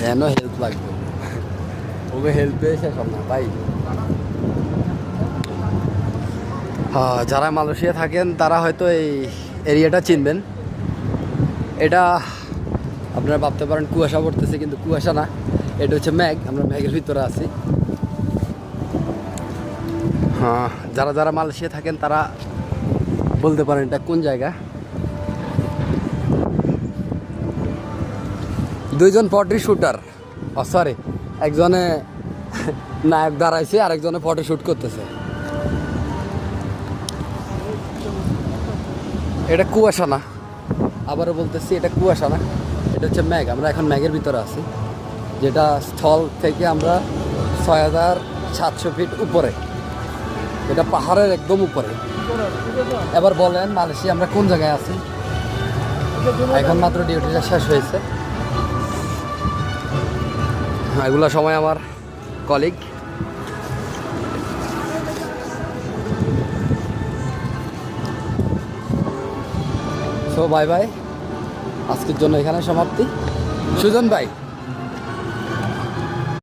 কেন হেল্প লাগবে, ওকে হেল্প পেয়েছে সব না তাই। হ্যাঁ, যারা মালয়েশিয়া থাকেন তারা হয়তো এই এরিয়াটা চিনবেন। এটা আপনারা ভাবতে পারেন কুয়াশা পড়তেছে, কিন্তু কুয়াশা না, এটা হচ্ছে মেঘ। আমরা মেঘের ভিতরে আছি। হ্যাঁ, যারা যারা মালয়েশিয়া থাকেন তারা বলতে পারেন এটা কোন জায়গা। দুইজন ফটো শুটার, সরি, একজনে নায়ক দাঁড়াইছে আর একজনে ফটো শ্যুট করতেছে। এটা কুয়াশা না, আবারও বলতেছি এটা কুয়াশা না, এটা হচ্ছে মেঘ। আমরা এখন মেঘের ভিতরে আছি, যেটা স্থল থেকে আমরা 6700 ফিট উপরে, এটা পাহাড়ের একদম উপরে। এবার বলেন মালয়েশিয়া আমরা কোন জায়গায় আছি? এখন মাত্র ডিউটিটা শেষ হয়েছে। এগুলো সময় আমার কলিগ। সো বাই বাই, আজকের জন্য এখানে সমাপ্তি। সুজন ভাই।